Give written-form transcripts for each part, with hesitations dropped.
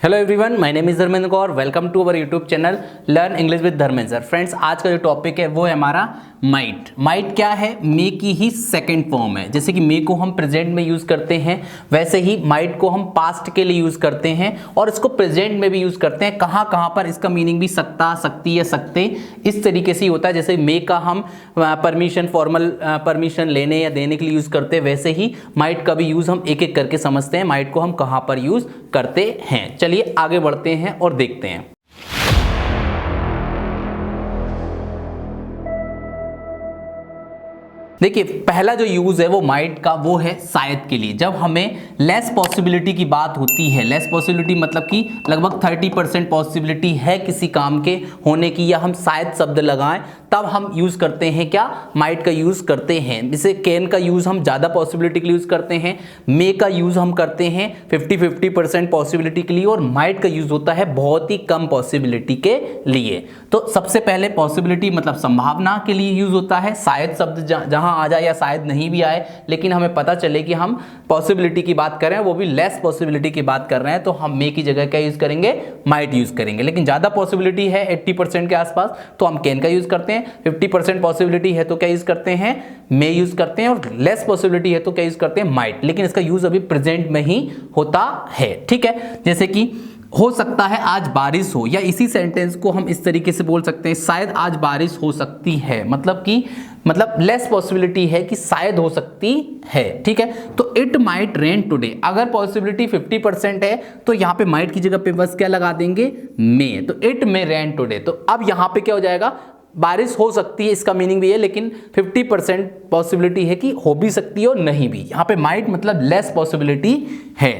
Hello everyone, my name is Dharmendra Kaur. Welcome to our YouTube channel learn English with Dharmendra sir. Friends, आज का जो topic है वो है हमारा माइट। माइट क्या है? मे की ही सेकंड फॉर्म है। जैसे कि मे को हम प्रेजेंट में यूज करते हैं, वैसे ही माइट को हम पास्ट के लिए यूज करते हैं और इसको प्रेजेंट में भी यूज करते हैं। कहाँ पर इसका मीनिंग भी सकता, सकती या सकते इस तरीके से ही होता है। जैसे मे का हम परमिशन, फॉर्मल परमिशन लेने या देने के लिए यूज करते हैं, वैसे ही माइट का भी यूज हम एक एक करके समझते हैं माइट को हम कहाँ पर यूज करते हैं। चलिए आगे बढ़ते हैं और देखते हैं। देखिए, पहला जो यूज है वो माइट का वो है शायद के लिए। जब हमें लेस पॉसिबिलिटी की बात होती है, लेस पॉसिबिलिटी मतलब कि लगभग 30% पॉसिबिलिटी है किसी काम के होने की, या हम शायद शब्द लगाएं, तब हम यूज करते हैं क्या? माइट का यूज करते हैं। जैसे कैन का यूज हम ज्यादा पॉसिबिलिटी के लिए यूज करते हैं, मे का यूज हम करते हैं 50% पॉसिबिलिटी के लिए, और माइट का यूज होता है बहुत ही कम पॉसिबिलिटी के लिए। तो सबसे पहले पॉसिबिलिटी मतलब संभावना के लिए यूज होता है। शायद शब्द जहां आ जाए या शायद नहीं भी आए, लेकिन हमें पता चले कि हम पॉसिबिलिटी की बात कर रहे हैं, वो भी लेस पॉसिबिलिटी की बात कर रहे हैं, तो हम मे की जगह क्या यूज करेंगे? माइट यूज करेंगे। लेकिन ज्यादा पॉसिबिलिटी है 80% के आसपास, तो हम कैन का यूज करते हैं। 50% पॉसिबिलिटी है तो क्या यूज करते हैं? मे यूज करते हैं। और लेस पॉसिबिलिटी है तो क्या यूज करते हैं? माइट। लेकिन इसका यूज अभी प्रेजेंट में ही होता है। ठीक है, जैसे कि हो सकता है आज बारिश हो, या इसी सेंटेंस को हम इस तरीके से बोल सकते हैं, शायद आज बारिश हो सकती है। मतलब लेस पॉसिबिलिटी है कि शायद हो सकती है। ठीक है, तो इट माइट रेन टुडे। अगर पॉसिबिलिटी 50% है तो यहां पे माइट की जगह पे बस क्या लगा देंगे? मे। तो इट मे रेन टुडे। तो अब यहां पे क्या हो जाएगा? बारिश हो सकती है, इसका मीनिंग भी है, लेकिन 50% पॉसिबिलिटी है कि हो भी सकती है और नहीं भी। यहां पे माइट मतलब लेस पॉसिबिलिटी है।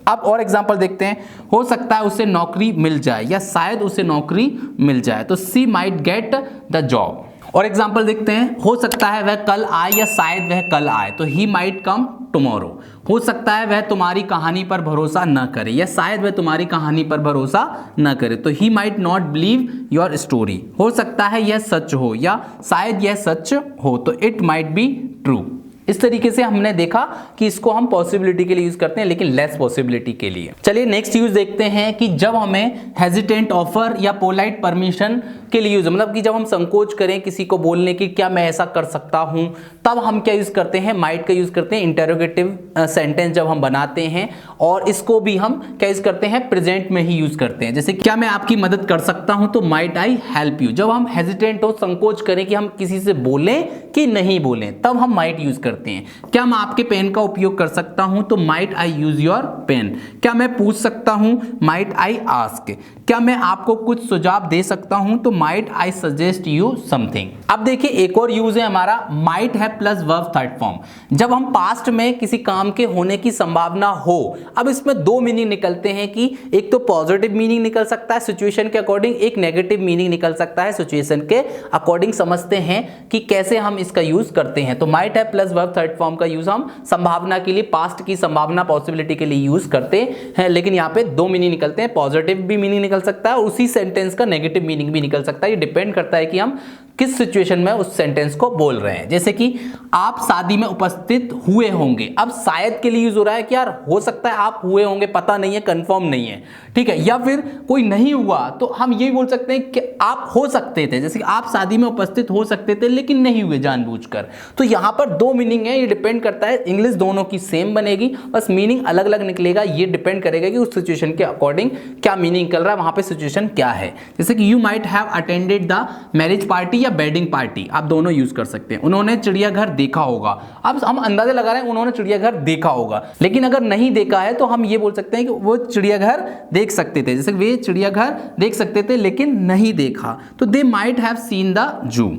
अब और एग्जांपल देखते हैं। हो सकता है उसे नौकरी मिल जाए, या शायद उसे नौकरी मिल जाए, तो सी माइट गेट द जॉब। और एग्जांपल देखते हैं। हो सकता है वह कल आए, या शायद वह कल आए, तो ही माइट कम टुमारो। हो सकता है वह तुम्हारी कहानी पर भरोसा न करे, या शायद वह तुम्हारी कहानी पर भरोसा न करे, तो he might not believe your story. हो सकता है यह सच हो, या शायद यह सच हो, तो इट माइट बी ट्रू। इस तरीके से हमने देखा कि इसको हम पॉसिबिलिटी के लिए यूज करते हैं, लेकिन लेस पॉसिबिलिटी के लिए। चलिए नेक्स्ट यूज देखते हैं कि जब हमें हेजिटेंट ऑफर या पोलाइट परमिशन के लिए यूज, मतलब कि जब हम संकोच करें किसी को बोलने की, क्या मैं ऐसा कर सकता हूं, तब हम क्या यूज करते हैं? माइट का यूज करते हैं। इंटेरोगेटिव सेंटेंस जब हम बनाते हैं, और इसको भी हम क्या यूज करते हैं? प्रेजेंट में ही यूज करते हैं। जैसे क्या मैं आपकी मदद कर सकता हूं, तो माइट आई हेल्प यू। जब हम हेजिटेंट हो, संकोच करें कि हम किसी से बोलें कि नहीं बोलें, तब हम माइट यूज करते हैं। क्या मैं आपके पेन का उपयोग कर सकता हूं, तो might I use your pen. क्या मैं पूछ सकता हूं? Might I ask. क्या मैं आपको कुछ सुझाव दे सकता हूं, तो might I suggest you something. अब देखिए, एक और यूज है हमारा माइट है प्लस वर्ब थर्ड फॉर्म। जब हम पास्ट में किसी काम के होने की संभावना हो, अब इसमें दो मीनिंग निकलते हैं कि एक तो पॉजिटिव मीनिंग निकल सकता है सिचुएशन के अकॉर्डिंग, एक नेगेटिव मीनिंग निकल सकता है सिचुएशन के अकॉर्डिंग। समझते हैं कि कैसे हम इसका यूज करते हैं। तो माइट है प्लस वर्ब थर्ड फॉर्म का यूज हम संभावना के लिए, पास्ट की संभावना, पॉसिबिलिटी के लिए यूज करते हैं। लेकिन यहाँ पे दो मीनिंग निकलते हैं, पॉजिटिव भी मीनिंग निकल सकता है और उसी सेंटेंस का नेगेटिव मीनिंग भी निकल सकता है। ये डिपेंड करता है कि हम किस सिचुएशन में उस सेंटेंस को बोल रहे हैं। जैसे कि आप शादी में उपस्थित हुए होंगे। अब शायद के लिए यूज हो रहा है कि यार हो सकता है आप हुए होंगे, पता नहीं है, कंफर्म नहीं है। ठीक है, या फिर कोई नहीं हुआ तो हम ये बोल सकते हैं कि आप हो सकते थे। जैसे कि आप शादी में उपस्थित हो सकते थे लेकिन नहीं हुए जानबूझकर। तो यहां पर दो मीनिंग है, ये डिपेंड करता है। इंग्लिश दोनों की सेम बनेगी, बस मीनिंग अलग अलग निकलेगा। ये डिपेंड करेगा कि उस सिचुएशन के अकॉर्डिंग क्या मीनिंग निकल रहा है, वहां पे सिचुएशन क्या है। जैसे कि you might have attended the marriage party या वेडिंग पार्टी, आप दोनों यूज कर सकते हैं। उन्होंने चिड़ियाघर देखा होगा। अब हम अंदाजा लगा रहे हैं उन्होंने चिड़ियाघर देखा होगा, लेकिन अगर नहीं देखा है तो हम ये बोल सकते हैं कि वो चिड़ियाघर देख सकते थे। जैसे वे चिड़ियाघर देख सकते थे लेकिन नहीं देखा, तो they might have seen the zoo.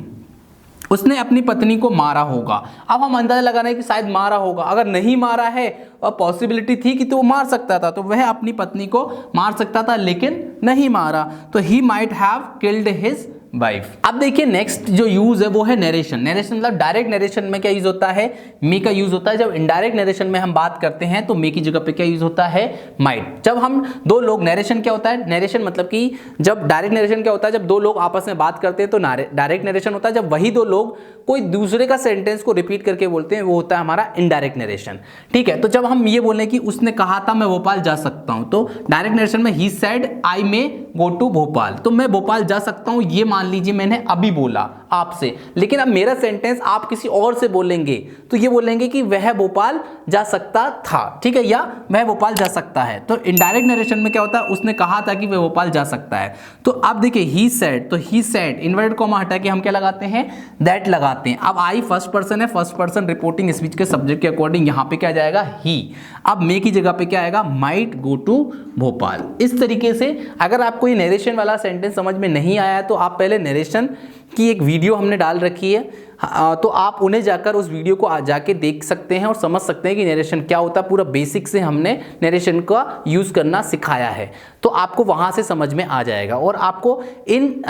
उसने अपनी पत्नी को मारा होगा। अब हम अंदाजा लगा रहे हैं कि शायद मारा होगा। अगर नहीं मारा है और पॉसिबिलिटी थी कि तो वो मार सकता था, तो वह अपनी पत्नी को मार सकता था लेकिन नहीं मारा, तो he might have killed his wife. अब देखिए नेक्स्ट जो यूज है वो है नरेशन। नरेशन मतलब डायरेक्ट नरेशन में क्या यूज होता है, मे का यूज होता है। जब इनडायरेक्ट नरेशन में हम बात करते हैं तो मे की जगह पे क्या यूज होता है, माइट। जब हम दो लोग, नरेशन क्या होता है, नरेशन मतलब कि जब डायरेक्ट नरेशन क्या होता है, जब दो लोग आपस में बात करते हैं तो डायरेक्ट नरेशन होता है। जब वही दो लोग कोई दूसरे का सेंटेंस को रिपीट करके बोलते हैं वो होता है हमारा इनडायरेक्ट नरेशन। ठीक है, तो जब हम ये बोलें कि उसने कहा था मैं भोपाल जा सकता हूं, तो डायरेक्ट नरेशन में ही said I may go to Bhopal, तो मैं भोपाल जा सकता हूं ये मान लीजिए मैंने अभी बोला आपसे, लेकिन अब मेरा सेंटेंस आप किसी और से बोलेंगे तो ये बोलेंगे कि वह भोपाल जा सकता था, ठीक है, या वह भोपाल जा सकता है। तो इनडायरेक्ट नरेशन में क्या होता है, उसने कहा था कि वह भोपाल जा सकता है। तो अब देखिए ही सेड, तो ही सेड इन्वर्टेड कॉमा हटा के हम क्या लगाते हैं, दैट लगाते हैं। अब आई फर्स्ट पर्सन है, फर्स्ट पर्सन रिपोर्टिंग स्पीच के सब्जेक्ट के अकॉर्डिंग यहाँ पे क्या जाएगा, ही। अब मे की जगह पे क्या आएगा, माइट गो टू भोपाल। इस तरीके से अगर आपको ये नरेशन वाला सेंटेंस समझ में नहीं आया तो आप पहले नरेशन की एक वीडियो हमने डाल रखी है, तो आप उन्हें जाकर उस वीडियो को जाके देख सकते हैं और समझ सकते हैं कि नरेशन क्या होता है। पूरा बेसिक से हमने नरेशन का यूज़ करना सिखाया है, तो आपको वहाँ से समझ में आ जाएगा। और आपको इन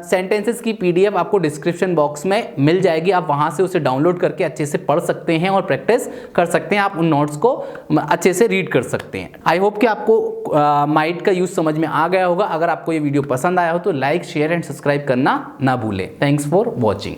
सेंटेंसेस की PDF आपको डिस्क्रिप्शन बॉक्स में मिल जाएगी, आप वहाँ से उसे डाउनलोड करके अच्छे से पढ़ सकते हैं और प्रैक्टिस कर सकते हैं। आप उन नोट्स को अच्छे से रीड कर सकते हैं। आई होप कि आपको माइट का यूज़ समझ में आ गया होगा। अगर आपको ये वीडियो पसंद आया हो तो लाइक, शेयर एंड सब्सक्राइब करना ना भूलें। Thanks for watching.